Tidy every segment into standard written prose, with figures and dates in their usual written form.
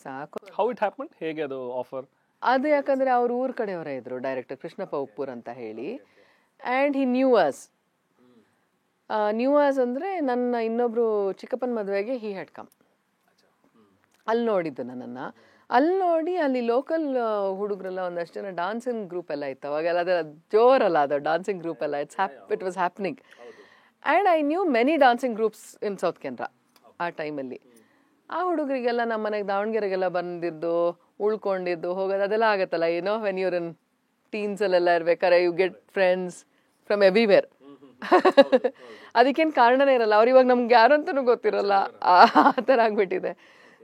ಸಾಕು. How it happen, ಹೇಗೆ ಅದು ಆಫರ್? ಅದು ಯಾಕಂದರೆ ಅವ್ರ ಊರ ಕಡೆಯವರೇ ಇದ್ರು, ಡೈರೆಕ್ಟರ್ ಕೃಷ್ಣಪ್ಪ ಉಪ್ಪೂರ್ ಅಂತ ಹೇಳಿ. ಆ್ಯಂಡ್ ಹಿ ನ್ಯೂ ಅಸ್ ಅಂದರೆ ನನ್ನ ಇನ್ನೊಬ್ರು ಚಿಕ್ಕಪ್ಪನ ಮದುವೆಗೆ ಹಿ ಹ್ಯಾಡ್ ಕಮ್. ಅಲ್ಲಿ ನೋಡಿದ್ದು ನನ್ನನ್ನು. ಅಲ್ಲಿ ನೋಡಿ ಅಲ್ಲಿ ಲೋಕಲ್ ಹುಡುಗರೆಲ್ಲ ಒಂದಷ್ಟು ಜನ ಡಾನ್ಸಿಂಗ್ ಗ್ರೂಪ್ ಎಲ್ಲ ಇತ್ತು ಅವಾಗೆಲ್ಲ. ಅದೆಲ್ಲ ಜೋರಲ್ಲ ಅದು ಡಾನ್ಸಿಂಗ್ ಗ್ರೂಪ್ ಎಲ್ಲ. It was happening. And I knew many dancing groups in south Canara ಆ ಟೈಮಲ್ಲಿ. ಆ ಹುಡುಗರಿಗೆಲ್ಲ ನಮ್ಮ ಮನೆಗೆ ದಾವಣಗೆರೆಗೆಲ್ಲ ಬಂದಿದ್ದು, ಉಳ್ಕೊಂಡಿದ್ದು, ಹೋಗೋದು ಅದೆಲ್ಲ ಆಗುತ್ತಲ್ಲ. ವೆನ್ ಯೂರ್ ಇನ್ ಟೀನ್ಸಲ್ಲೆಲ್ಲ ಇರ್ಬೇಕಾರೆ you get friends from everywhere. ಅದಕ್ಕೇನು ಕಾರಣನೇ ಇರಲ್ಲ. ಅವ್ರು ಇವಾಗ ನಮ್ಗೆ ಯಾರು ಅಂತಲೂ ಗೊತ್ತಿರಲ್ಲ, ಆ ಥರ ಆಗ್ಬಿಟ್ಟಿದೆ.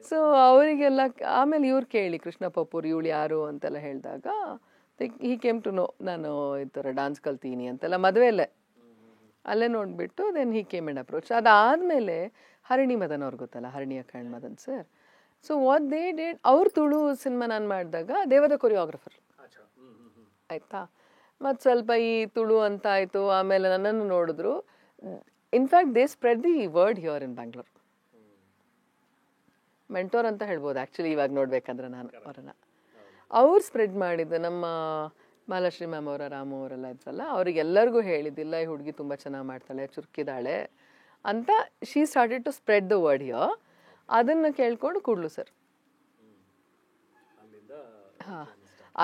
ಸೊ ಅವರಿಗೆಲ್ಲ ಆಮೇಲೆ ಇವ್ರು ಕೇಳಿ ಕೃಷ್ಣಪ್ಪ ಉಪ್ಪೂರ್ ಇವಳು ಯಾರು ಅಂತೆಲ್ಲ ಹೇಳಿದಾಗ ಹಿ ಕೇಮ್ ಟು ನೋ ನಾನು ಈ ಥರ ಡಾನ್ಸ್ ಕಲ್ತೀನಿ ಅಂತೆಲ್ಲ ಮದುವೆಯಲ್ಲೇ ಅಲ್ಲೇ ನೋಡಿಬಿಟ್ಟು then he came and approach. ಅದಾದಮೇಲೆ ಹರಿಣಿ ಮದನ್ ಅವ್ರು ಗೊತ್ತಲ್ಲ, Harini Akhand Madan sir. So what they did, ಅವ್ರು ತುಳು ಸಿನಿಮಾ ನಾನು ಮಾಡಿದಾಗ ದೇವದ ಕೊರಿಯೋಗ್ರಫರ್ ಆಯಿತಾ. ಮತ್ತು ಸ್ವಲ್ಪ ಈ ತುಳು ಅಂತ ಆಯಿತು. ಆಮೇಲೆ ನನ್ನನ್ನು ನೋಡಿದ್ರು. In fact they spread the word here in Bangalore. Mentor ಅಂತ ಹೇಳ್ಬೋದು ಆ್ಯಕ್ಚುಲಿ ಇವಾಗ ನೋಡ್ಬೇಕಂದ್ರೆ ನಾನು ಅವರನ್ನು. ಅವ್ರು ಸ್ಪ್ರೆಡ್ ಮಾಡಿದ್ದು. ನಮ್ಮ ಮಾಲಾಶ್ರೀ ಮ್ಯಾಮ್ ಅವರ, ರಾಮು ಅವರೆಲ್ಲ ಇದ್ರಲ್ಲ, ಅವ್ರಿಗೆಲ್ಲರಿಗೂ ಹೇಳಿದ್ದಿಲ್ಲ ಈ ಹುಡುಗಿ ತುಂಬ ಚೆನ್ನಾಗಿ ಮಾಡ್ತಾಳೆ, ಚುರುಕಿದ್ದಾಳೆ ಅಂತ. She started to spread the word here. ಅದನ್ನು ಕೇಳ್ಕೊಂಡು ಕೂಡ್ಲು ಸರ್. ಹಾಂ,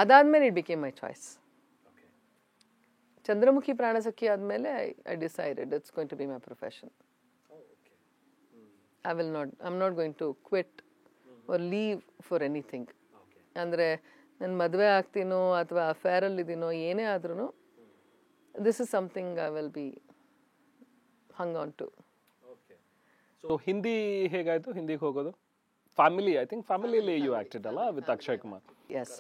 ಅದಾದಮೇಲೆ it became my choice. Chandramukhi Pranasakhi ಆದಮೇಲೆ I decided it's going to be my profession. I'm not going to quit or leave for anything. ಅಂದರೆ ನಾನು ಮದುವೆ ಆಗ್ತೀನೋ ಅಥವಾ ಅಫೇರಲ್ಲಿದ್ದೀನೋ ಏನೇ ಆದ್ರೂ this is something I will be hung on to. So Hindi ಹೇಗಾಯಿತು, ಹಿಂದಿಗೆ ಹೋಗೋದು? ಫ್ಯಾಮಿಲಿ, ಐ ಥಿಂಕ್ ಫ್ಯಾಮಿಲಿಯಲ್ಲಿ ಯು ಆ್ಯಕ್ಟೆಡ್ ಅಲ್ಲ ವಿತ್ ಅಕ್ಷಯ್ ಕುಮಾರ್? ಎಸ್.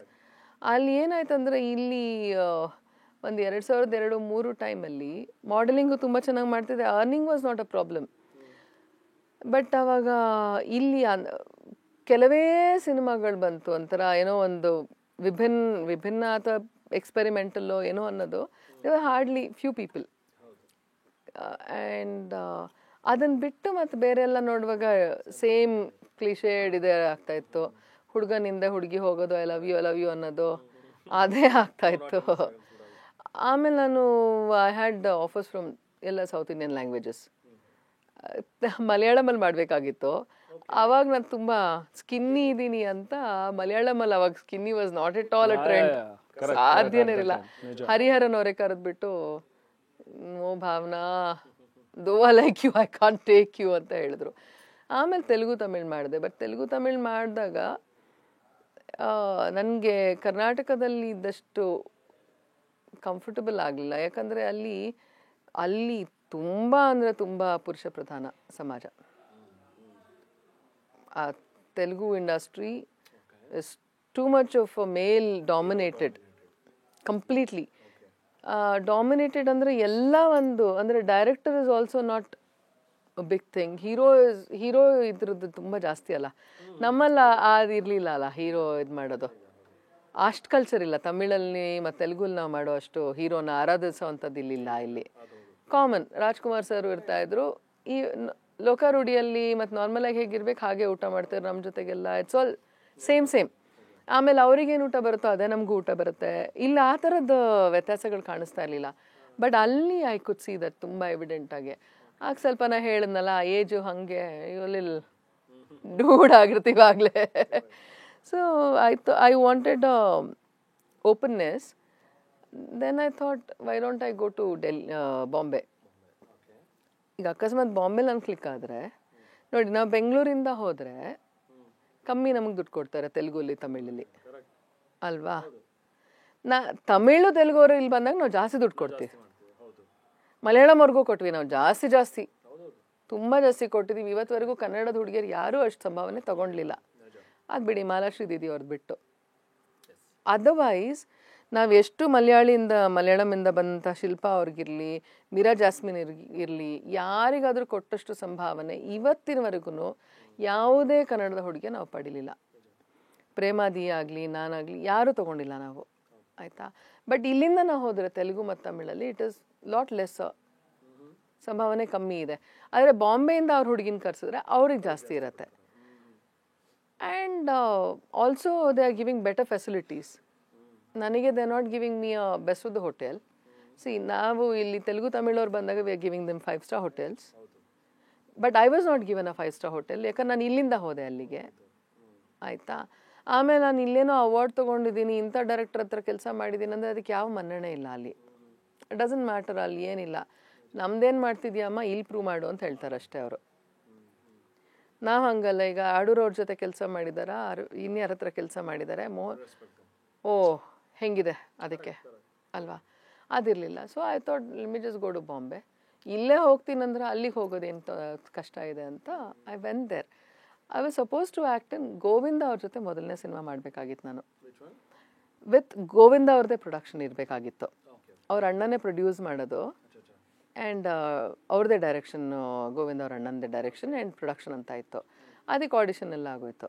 ಅಲ್ಲಿ ಏನಾಯ್ತು ಅಂದರೆ ಇಲ್ಲಿ ಒಂದು 2002-2003 ಟೈಮಲ್ಲಿ ಮಾಡೆಲಿಂಗು ತುಂಬ ಚೆನ್ನಾಗಿ ಮಾಡ್ತಿದ್ದೆ. Earning was not a problem. But ಆವಾಗ ಇಲ್ಲಿ ಕೆಲವೇ ಸಿನಿಮಾಗಳು ಬಂತು, ಒಂಥರ ಏನೋ ಒಂದು ವಿಭಿನ್ನ ಅಥವಾ ಎಕ್ಸ್ಪೆರಿಮೆಂಟಲ್ಲೋ ಏನೋ ಅನ್ನೋದು. ದೇವರ್ ಹಾರ್ಡ್ಲಿ ಫ್ಯೂ ಪೀಪಲ್. ಆ್ಯಂಡ್ ಅದನ್ನು ಬಿಟ್ಟು ಮತ್ತು ಬೇರೆ ಎಲ್ಲ ನೋಡುವಾಗ ಸೇಮ್ ಕ್ಲಿಷೇಡ್ ಇದೇ ಆಗ್ತಾಯಿತ್ತು. ಹುಡುಗನಿಂದ ಹುಡುಗಿ ಹೋಗೋದು, ಐ ಲವ್ ಯು ಅನ್ನೋದು ಅದೇ ಆಗ್ತಾಯಿತ್ತು. ಆಮೇಲೆ ನಾನು ಐ ಹ್ಯಾಡ್ ಆಫರ್ಸ್ ಫ್ರಮ್ ಎಲ್ಲ ಸೌತ್ ಇಂಡಿಯನ್ ಲ್ಯಾಂಗ್ವೇಜಸ್. ಮಲಯಾಳಮಲ್ಲಿ ಮಾಡಬೇಕಾಗಿತ್ತು. ಆವಾಗ ನಾನು ತುಂಬ ಸ್ಕಿನ್ನಿ ಇದ್ದೀನಿ ಅಂತ ಮಲಯಾಳಮಲ್ಲಿ ಅವಾಗ skinny was not at all a trend. ಸಾಧ್ಯನೇ ಇರಲಿಲ್ಲ. ಹರಿಹರನ್ ಅವರೇ ಕರೆದ್ಬಿಟ್ಟು no Bhavana, though I like you, I can't take you ಅಂತ ಹೇಳಿದ್ರು. ಆಮೇಲೆ ತೆಲುಗು ತಮಿಳ್ ಮಾಡಿದೆ. ಬಟ್ ತೆಲುಗು ತಮಿಳ್ ಮಾಡಿದಾಗ ನನಗೆ ಕರ್ನಾಟಕದಲ್ಲಿ ಇದ್ದಷ್ಟು ಕಂಫರ್ಟಬಲ್ ಆಗಲಿಲ್ಲ. ಯಾಕಂದರೆ ಅಲ್ಲಿ ತುಂಬ ಅಂದರೆ ತುಂಬ ಪುರುಷ ಪ್ರಧಾನ ಸಮಾಜ. ಆ Telugu industry is too much of a male dominated, completely dominated. ಅಂದರೆ ಎಲ್ಲ ಒಂದು ಅಂದರೆ director is also not a big thing. Hero ಇದ್ರದ್ದು ತುಂಬ ಜಾಸ್ತಿ ಅಲ್ಲ. ನಮ್ಮಲ್ಲ ಅದು ಇರಲಿಲ್ಲ ಅಲ್ಲ, ಹೀರೋ ಇದು ಮಾಡೋದು ಅಷ್ಟು ಕಲ್ಚರ್ ಇಲ್ಲ. ತಮಿಳಲ್ಲಿ ಮತ್ತು ತೆಲುಗಲ್ಲಿ ನಾವು ಮಾಡೋ ಅಷ್ಟು ಹೀರೋನ ಆರಾಧಿಸೋವಂಥದ್ದು ಇಲ್ಲಿಲ್ಲ. ಇಲ್ಲಿ ಕಾಮನ್ ರಾಜ್ಕುಮಾರ್ ಸರ್ ಇರ್ತಾಯಿದ್ರು. ಈ ಲೋಕಾರೂಢಿಯಲ್ಲಿ ಮತ್ತು ನಾರ್ಮಲಾಗಿ ಹೇಗಿರ್ಬೇಕು ಹಾಗೆ ಊಟ ಮಾಡ್ತಾರೆ ನಮ್ಮ ಜೊತೆಗೆಲ್ಲ. It's all same. ಆಮೇಲೆ ಅವ್ರಿಗೇನು ಊಟ ಬರುತ್ತೋ ಅದೇ ನಮಗೂ ಊಟ ಬರುತ್ತೆ. ಇಲ್ಲಿ ಆ ಥರದ್ದು ವ್ಯತ್ಯಾಸಗಳು ಕಾಣಿಸ್ತಾ ಇರಲಿಲ್ಲ. ಬಟ್ ಅಲ್ಲಿ ಐ ಕುಡ್ ಸಿ ದಟ್ ತುಂಬ ಎವಿಡೆಂಟಾಗಿ. ಆಗ ಸ್ವಲ್ಪ ನಾ ಹೇಳಿದ್ನಲ್ಲ, ಏಜು ಹಾಗೆ ಇವಲ್ಲಿ ಡೂಡ್ ಆಗಿರ್ತೀವಾಗಲೇ. So I wanted openness. Then I thought, why don't I go to Bombay. ಈಗ ಅಕಸ್ಮಾತ್ ಬಾಂಬೆಲಿ ನಾನು ಕ್ಲಿಕ್ ಆದರೆ ನೋಡಿ, ನಾವು ಬೆಂಗಳೂರಿಂದ ಹೋದರೆ ಕಮ್ಮಿ ನಮಗೆ ದುಡ್ಡು ಕೊಡ್ತಾರೆ ತೆಲುಗುಲಿ ತಮಿಳಲ್ಲಿ ಅಲ್ವಾ. ತಮಿಳು ತೆಲುಗು ಅವರು ಇಲ್ಲಿ ಬಂದಾಗ ನಾವು ಜಾಸ್ತಿ ದುಡ್ಡು ಕೊಡ್ತೀವಿ. ಮಲಯಾಳಂವರೆಗೂ ಕೊಟ್ವಿ ನಾವು ಜಾಸ್ತಿ ತುಂಬ ಜಾಸ್ತಿ ಕೊಟ್ಟಿದ್ದೀವಿ. ಇವತ್ತುವರೆಗೂ ಕನ್ನಡದ ಹುಡುಗಿಯರು ಯಾರೂ ಅಷ್ಟು ಸಂಭಾವನೆ ತೊಗೊಂಡ್ಲಿಲ್ಲ. ಅದು ಬಿಡಿ, ಮಾಲಾಶ್ರೀ ದೀದಿ ಅವ್ರದ್ದು ಬಿಟ್ಟು. ಅದರ್ವೈಸ್ ನಾವು ಎಷ್ಟು ಮಲಯಾಳಮಿಂದ ಬಂದಂಥ ಶಿಲ್ಪಾ ಅವ್ರಿಗಿರಲಿ, ಮೀರಾ ಜಾಸ್ಮಿನ್ ಇರಲಿ, ಯಾರಿಗಾದರೂ ಕೊಟ್ಟಷ್ಟು ಸಂಭಾವನೆ ಇವತ್ತಿನವರೆಗೂ ಯಾವುದೇ ಕನ್ನಡದ ಹುಡುಗಿ ನಾವು ಪಡೀಲಿಲ್ಲ. ಪ್ರೇಮಾದಿ ಆಗಲಿ, ನಾನಾಗಲಿ ಯಾರೂ ತೊಗೊಂಡಿಲ್ಲ ನಾವು, ಆಯಿತಾ. ಬಟ್ ಇಲ್ಲಿಂದ ನಾವು ಹೋದರೆ ತೆಲುಗು ಮತ್ತು ತಮಿಳಲ್ಲಿ ಇಟ್ ಇಸ್ ಲಾಟ್ ಲೆಸ್, ಸಂಭಾವನೆ ಕಮ್ಮಿ ಇದೆ. ಆದರೆ ಬಾಂಬೆಯಿಂದ ಅವ್ರ ಹುಡುಗಿನ ಕರೆಸಿದ್ರೆ ಅವ್ರಿಗೆ ಜಾಸ್ತಿ ಇರುತ್ತೆ. And also they are giving better facilities. ನನಗೆ they are not giving me a best of the hotel. See ನಾವು ಇಲ್ಲಿ ತೆಲುಗು ತಮಿಳವ್ರು ಬಂದಾಗ we are giving them 5-star hotels. But I was not given a 5-star hotel, ಯಾಕಂದ್ರೆ ನಾನು ಇಲ್ಲಿಂದ ಹೋದೆ ಅಲ್ಲಿಗೆ, ಆಯಿತಾ. ಆಮೇಲೆ ನಾನು ಇಲ್ಲೇನೋ ಅವಾರ್ಡ್ ತೊಗೊಂಡಿದ್ದೀನಿ, ಇಂಥ ಡೈರೆಕ್ಟರ್ ಹತ್ರ ಕೆಲಸ ಮಾಡಿದ್ದೀನಿ ಅಂದರೆ ಅದಕ್ಕೆ ಯಾವ ಮನ್ನಣೆ ಇಲ್ಲ ಅಲ್ಲಿ. ಇಟ್ ಡಸಂಟ್ ಮ್ಯಾಟರ್, ಅಲ್ಲಿ ಏನಿಲ್ಲ. ನಮ್ದೇನು ಮಾಡ್ತಿದ್ಯಮ್ಮ ಇಲ್ಲಿ ಪ್ರೂವ್ ಮಾಡು ಅಂತ ಹೇಳ್ತಾರೆ ಅಷ್ಟೇ ಅವರು. ನಾವು ಹಂಗಲ್ಲ. ಈಗ ಆಡೂರವ್ರ ಜೊತೆ ಕೆಲಸ ಮಾಡಿದಾರಾ, ಇನ್ಯಾರ ಹತ್ರ ಕೆಲಸ ಮಾಡಿದ್ದಾರೆ, ಓ ಹೆಂಗಿದೆ ಅದಕ್ಕೆ ಅಲ್ವಾ, ಅದಿರಲಿಲ್ಲ. So I thought let me just go to Bombay. ಇಲ್ಲೇ ಹೋಗ್ತೀನಂದ್ರೆ ಅಲ್ಲಿಗೆ ಹೋಗೋದೇನು ಕಷ್ಟ ಇದೆ ಅಂತ I went there. I was suppose to act in Govinda ಅವ್ರ ಜೊತೆ ಮೊದಲನೇ ಸಿನಿಮಾ ಮಾಡಬೇಕಾಗಿತ್ತು ನಾನು. ವಿತ್ ಗೋವಿಂದ ಅವ್ರದ್ದೇ ಪ್ರೊಡಕ್ಷನ್ ಇರಬೇಕಾಗಿತ್ತು. ಅವ್ರ ಅಣ್ಣನೇ ಪ್ರೊಡ್ಯೂಸ್ ಮಾಡೋದು ಆ್ಯಂಡ್ ಅವ್ರದ್ದೇ ಡೈರೆಕ್ಷನ್, ಗೋವಿಂದ ಅವ್ರ ಅಣ್ಣಂದೇ ಡೈರೆಕ್ಷನ್ ಆ್ಯಂಡ್ ಪ್ರೊಡಕ್ಷನ್ ಅಂತ ಇತ್ತು. ಅದಕ್ಕೆ ಆಡಿಷನ್ ಎಲ್ಲ ಆಗೋಯ್ತು.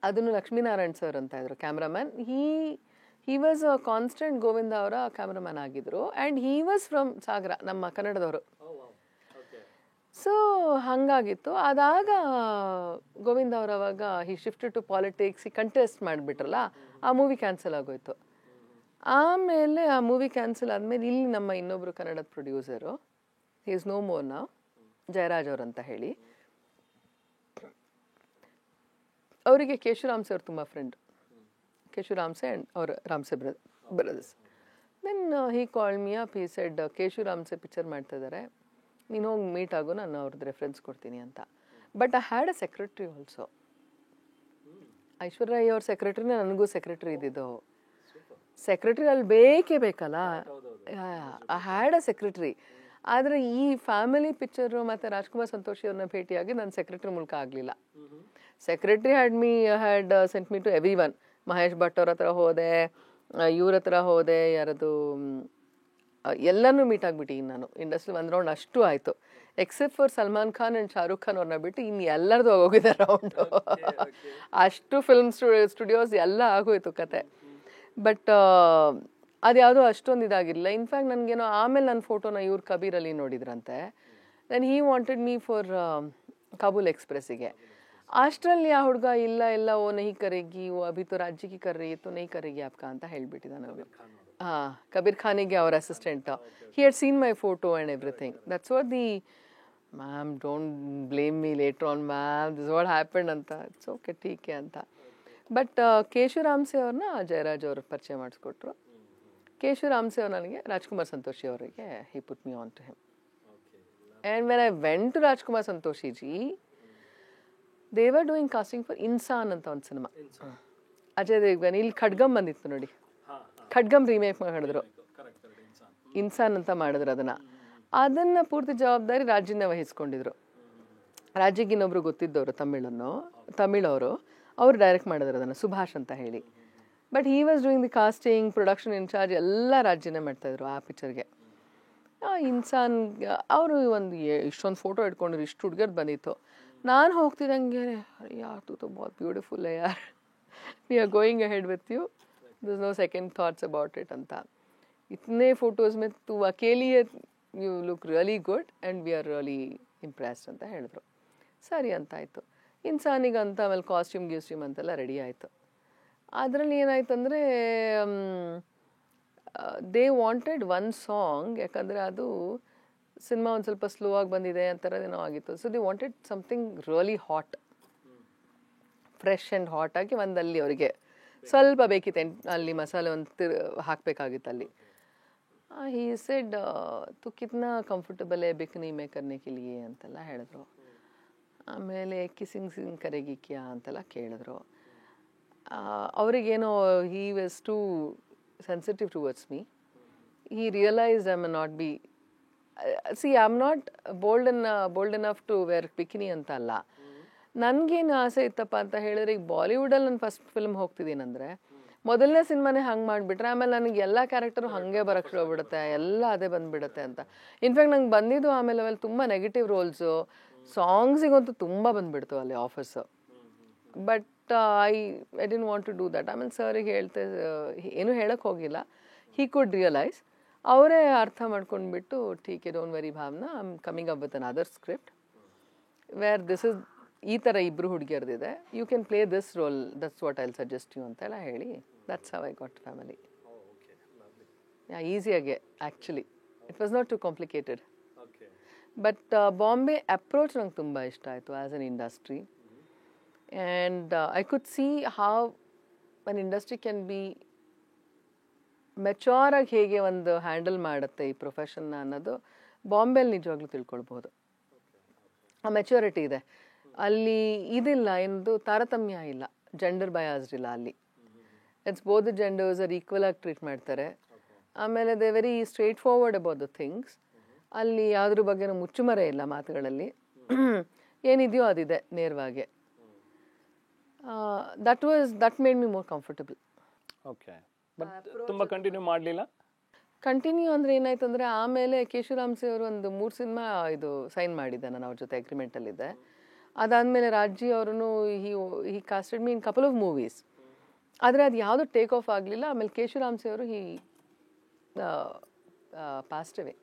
ಅದನ್ನು ಲಕ್ಷ್ಮೀನಾರಾಯಣ್ ಸರ್ ಅಂತ ಇದ್ರು cameraman. He was a constant Govinda ಅವರ ಕ್ಯಾಮ್ರಾಮ್ಯಾನ್ ಆಗಿದ್ರು and he was from Sagara, ನಮ್ಮ ಕನ್ನಡದವರು. ಸೊ ಹಾಗಾಗಿತ್ತು. ಅದಾಗ ಗೋವಿಂದ ಅವರು ಅವಾಗ ಹಿ ಶಿಫ್ಟೆಡ್ ಟು ಪಾಲಿಟಿಕ್ಸ್, ಈ ಕಂಟೆಸ್ಟ್ ಮಾಡಿಬಿಟ್ರಲ್ಲ, ಆ ಮೂವಿ ಕ್ಯಾನ್ಸಲ್ ಆಗೋಯ್ತು. ಆಮೇಲೆ ಆ ಮೂವಿ ಕ್ಯಾನ್ಸಲ್ ಆದಮೇಲೆ ಇಲ್ಲಿ ನಮ್ಮ ಇನ್ನೊಬ್ಬರು ಕನ್ನಡದ producer, he is no more now, Jayaraj ಅವ್ರಂತ ಹೇಳಿ, ಅವರಿಗೆ ಕೇಶುರಾಮ್ಸೆ ಅವ್ರು ತುಂಬ ಫ್ರೆಂಡ್. ಕೇಶುರಾಮ್ಸೆ ಆ್ಯಂಡ್ ಅವ್ರ Ramsay brothers. Then he called me up, he said Keshu Ramsay picture ಮಾಡ್ತಾ ಇದ್ದಾರೆ, ನೀನು ಹೋಗಿ ಮೀಟ್ ಆಗು, ನಾನು ಅವ್ರದ್ದು ರೆಫರೆನ್ಸ್ ಕೊಡ್ತೀನಿ ಅಂತ. But I had a secretary also. Aishwarya ಅವ್ರ ಸೆಕ್ರೆಟ್ರಿನೇ ನನಗೂ ಸೆಕ್ರೆಟ್ರಿ ಇದ್ದಿದ್ದು. ಸೆಕ್ರೆಟ್ರಿ ಅಲ್ಲಿ ಬೇಕೇ ಬೇಕಲ್ಲ, ಐ ಹ್ಯಾಡ್ ಅ ಸೆಕ್ರೆಟ್ರಿ. ಆದರೆ ಈ ಫ್ಯಾಮಿಲಿ ಪಿಕ್ಚರು ಮತ್ತು ರಾಜ್ಕುಮಾರ್ ಸಂತೋಷಿ ಅವ್ರನ್ನ ಭೇಟಿಯಾಗಿ ನಾನು ಸೆಕ್ರೆಟ್ರಿ ಮೂಲಕ ಆಗಲಿಲ್ಲ. Secretary had sent me to everyone. Mahesh Bhatt ಅವ್ರ ಹತ್ರ ಹೋದೆ, ಇವ್ರ ಹತ್ರ ಹೋದೆ, ಯಾರದು ಎಲ್ಲನೂ ಮೀಟ್ ಆಗಿಬಿಟ್ಟಿದ್ದೀನಿ ನಾನು. ಇಂಡಸ್ಟ್ರಿ ಒಂದು ರೌಂಡ್ ಅಷ್ಟು ಆಯಿತು, accept for Salman Khan and Shahrukh Khan ಅವ್ರನ್ನ ಬಿಟ್ಟು ಇನ್ನು ಎಲ್ಲರದು ಹೋಗಿದೆ ರೌಂಡು. ಅಷ್ಟು ಫಿಲ್ಮ್ ಸ್ಟುಡಿಯೋಸ್ ಎಲ್ಲ ಆಗೋಯ್ತು ಕತೆ. ಬಟ್ ಅದು ಯಾವುದೋ ಅಷ್ಟೊಂದು ಇದಾಗಿರಲಿಲ್ಲ. ಇನ್ಫ್ಯಾಕ್ಟ್ ನನಗೇನೋ ಆಮೇಲೆ ನನ್ನ ಫೋಟೋನ ಇವ್ರು ಕಬೀರಲ್ಲಿ ನೋಡಿದ್ರಂತೆ. Then he wanted me for Kabul ಎಕ್ಸ್ಪ್ರೆಸ್ಸಿಗೆ. ಅಷ್ಟರಲ್ಲಿ ಆ ಹುಡುಗ ಇಲ್ಲ ಓ ನಹಿ ಕರೆಗಿ, ಓ ಅಭಿ ತೋ ರಾಜ್ಯ ಕಿ ಕರ್ ರಹಿ ತೋ ನಹಿ ಕರೆಗಿ ಆಪ್ಕಾ ಅಂತ ಹೇಳ್ಬಿಟ್ಟಿದ್ದಾನೆ ಅವನು. ಹಾಂ, ಕಬೀರ್ ಖಾನಿಗೆ ಅವ್ರ assistant. He had seen my photo and everything. That's what the ma'am don't blame me later on ma'am, this what happened ಅಂತ. ಇಟ್ಸ್ ಓಕೆ ಟೀಕೆ ಅಂತ. ಬಟ್ ಕೇಶುರಾಮ್ಸೆ ಅವ್ರನ್ನ ಜಯರಾಜ್ ಅವರು ಪರಿಚಯ ಮಾಡಿಸ್ಕೊಟ್ರು. ಕೇಶುರಾಮ್ಸೆ ಅವ್ರು ನನಗೆ ರಾಜ್ಕುಮಾರ್ ಸಂತೋಷಿ ಅವರಿಗೆ he put me on to him. And when I went to Rajkumar Santoshi ji, they were doing casting for Insaan ಅಂತ ಒಂದು ಸಿನಿಮಾ. ಅಜಯ್ ದೇವ್ಗನ್, ಇಲ್ಲಿ ಖಡ್ಗಮ್ ಬಂದಿತ್ತು ನೋಡಿ, ಖಡ್ಗಮ್ ರೀಮೇಕ್ ಮಾಡಿದ್ರು, ಇನ್ಸಾನ್ ಅಂತ ಮಾಡಿದ್ರು. ಅದನ್ನು ಪೂರ್ತಿ ಜವಾಬ್ದಾರಿ ರಾಜ್ಯನೇ ವಹಿಸ್ಕೊಂಡಿದ್ರು. ರಾಜ್ಯಗೆ ಇನ್ನೊಬ್ರು ಗೊತ್ತಿದ್ದವರು ತಮಿಳವರು, ಅವ್ರು ಡೈರೆಕ್ಟ್ ಮಾಡಿದ್ರು ಅದನ್ನು, ಸುಭಾಷ್ ಅಂತ ಹೇಳಿ. But he was doing the casting, production in charge ಎಲ್ಲ ರಾಜ್ಯನೇ ಮಾಡ್ತಾಯಿದ್ರು ಆ ಪಿಕ್ಚರ್ಗೆ. ಇನ್ಸಾನ್ ಅವರು ಒಂದು ಇಷ್ಟೊಂದು ಫೋಟೋ ಇಟ್ಕೊಂಡಿದ್ರು, ಇಷ್ಟು ಹುಡುಗರು ಬಂದಿತ್ತು. ನಾನು ಹೋಗ್ತಿದ್ದಂಗೆ ಯಾರ್ ತೂ ತೋ ಬಹುತ್ ಬ್ಯೂಟಿಫುಲ್ ಹೈ ಯಾರ್, we are going ahead with you, this no second thoughts about it ಅಂತ. ಇತನೇ ಫೋಟೋಸ್ ಮೇ ತು ಅಕೇಲಿ you look really good and we are really impressed ಅಂತ ಹೇಳಿದ್ರು. ಸರಿ ಅಂತಾಯಿತು. ಇನ್ಸಾನಿಗಂತ ಆಮೇಲೆ ಕಾಸ್ಟ್ಯೂಮ್ ಅಂತೆಲ್ಲ ರೆಡಿ ಆಯಿತು. ಅದರಲ್ಲಿ ಏನಾಯ್ತು ಅಂದರೆ ದೇ ವಾಂಟೆಡ್ ಒನ್ ಸಾಂಗ್, ಯಾಕಂದರೆ ಅದು ಸಿನಿಮಾ ಒಂದು ಸ್ವಲ್ಪ ಸ್ಲೋ ಆಗಿ ಬಂದಿದೆ ಅಂಥರದೇನೋ ಆಗಿತ್ತು. So they wanted something really hot, fresh and hot ಆಗಿ ಒಂದಲ್ಲಿ ಅವರಿಗೆ ಸ್ವಲ್ಪ ಬೇಕಿತ್ತು, ಅಲ್ಲಿ ಮಸಾಲೆ ಒಂದು ಹಾಕಬೇಕಾಗಿತ್ತು ಅಲ್ಲಿ. ಹಿ ಸೆಡ್ ತು ಕಿತ್ನಾ ಕಂಫರ್ಟಬಲ್ ಹೈ ಬಿಕಿನಿ ಮೇ ಕರ್ನೆ ಕೆ ಲಿಯೆ ಅಂತೆಲ್ಲ ಹೇಳಿದ್ರು. ಆಮೇಲೆ ಕಿಸಿಂಗ್ ಕರೆಗಿ ಕ್ಯಾ ಅಂತೆಲ್ಲ ಕೇಳಿದ್ರು. ಅವರಿಗೇನೋ he was too sensitive towards me. He realised I may not be I am not bold enough to wear bikini ಅಂತ ಅಲ್ಲ. ನನಗೇನು ಆಸೆ ಇತ್ತಪ್ಪ ಅಂತ ಹೇಳಿದ್ರೆ, ಈಗ ಬಾಲಿವುಡಲ್ಲಿ ನಾನು ಫಸ್ಟ್ ಫಿಲ್ಮ್ ಹೋಗ್ತಿದ್ದೀನಂದರೆ ಮೊದಲನೇ ಸಿನಿಮಾನೇ ಹಂಗೆ ಮಾಡಿಬಿಟ್ರೆ ಆಮೇಲೆ ನನಗೆ ಎಲ್ಲ ಕ್ಯಾರೆಕ್ಟರು ಹಾಗೆ ಬರೋಕ್ಕೆ ಶುರು ಆಗ್ಬಿಡುತ್ತೆ, ಎಲ್ಲ ಅದೇ ಬಂದುಬಿಡುತ್ತೆ ಅಂತ. ಇನ್ಫ್ಯಾಕ್ಟ್ ನಂಗೆ ಬಂದಿದ್ದು ಆಮೇಲೆ ತುಂಬ ನೆಗೆಟಿವ್ ರೋಲ್ಸು, ಸಾಂಗ್ಸಿಗಂತೂ ತುಂಬ ಬಂದುಬಿಡ್ತು ಅಲ್ಲಿ offers. But I didn't want to do that. ಆಮೇಲೆ ಸರ್ರಿಗೆ ಏನೂ ಹೇಳೋಕ್ಕೆ ಹೋಗಿಲ್ಲ. ಹಿ ಕುಡ್ ರಿಯಲೈಸ್, ಅವರೇ ಅರ್ಥ ಮಾಡ್ಕೊಂಡ್ಬಿಟ್ಟು, ಟೀಕೆ don't worry Bhavana, I am coming up with another script where this is ಈ ಥರ ಇಬ್ಬರು ಹುಡುಗಿಯರ್ದಿದೆ, you can play this role, that's what I will suggest you ಅಂತೆಲ್ಲ ಹೇಳಿ, that's how I got family. ಈಸಿಯಾಗೆ actually, it was not too complicated. But Bombay approach ನಂಗೆ ತುಂಬ ಇಷ್ಟ ಆಯಿತು as an industry. And I could see how an industry can be ಮೆಚೋರಾಗಿ ಹೇಗೆ ಒಂದು ಹ್ಯಾಂಡಲ್ ಮಾಡುತ್ತೆ ಈ ಪ್ರೊಫೆಷನ್ನ ಅನ್ನೋದು ಬಾಂಬೆಲಿ ನಿಜವಾಗ್ಲೂ ತಿಳ್ಕೊಳ್ಬೋದು. ಆ ಮೆಚುರಿಟಿ ಇದೆ ಅಲ್ಲಿ, ಇದಿಲ್ಲ ಎಂದು ತಾರತಮ್ಯ ಇಲ್ಲ, ಜೆಂಡರ್ ಬಯಾಸ್ಡ್ ಇಲ್ಲ ಅಲ್ಲಿ. It's both the genders are equal ಆಗಿ ಟ್ರೀಟ್ ಮಾಡ್ತಾರೆ. ಆಮೇಲೆ they very straightforward about the things. ಅಲ್ಲಿ ಯಾವುದ್ರ ಬಗ್ಗೆನೂ ಮುಚ್ಚುಮರೆ ಇಲ್ಲ ಮಾತುಗಳಲ್ಲಿ, ಏನಿದೆಯೋ ಅದಿದೆ ನೇರವಾಗಿ. That made me more comfortable. Okay, but ತುಂಬ ಕಂಟಿನ್ಯೂ ಮಾಡಲಿಲ್ಲ. ಕಂಟಿನ್ಯೂ ಅಂದರೆ ಏನಾಯ್ತು ಅಂದರೆ, ಆಮೇಲೆ ಕೇಶವರಾಮ್ಸಿ ಅವರು ಒಂದು 3 ಸಿನಿಮಾ ಇದು ಸೈನ್ ಮಾಡಿದ್ದೆ, ನಾನು ಅವ್ರ ಜೊತೆ ಅಗ್ರಿಮೆಂಟಲ್ಲಿದ್ದೆ. ಅದಾದಮೇಲೆ ರಾಜ್ಜಿ ಅವರು he casted me in couple of movies. ಆದರೆ ಅದು ಯಾವುದೂ ಟೇಕ್ ಆಫ್ ಆಗಲಿಲ್ಲ. ಆಮೇಲೆ ಕೇಶವರಾಮ್ಸಿ ಅವರು ಪಾಸ್ಟ್ ಅವೇ.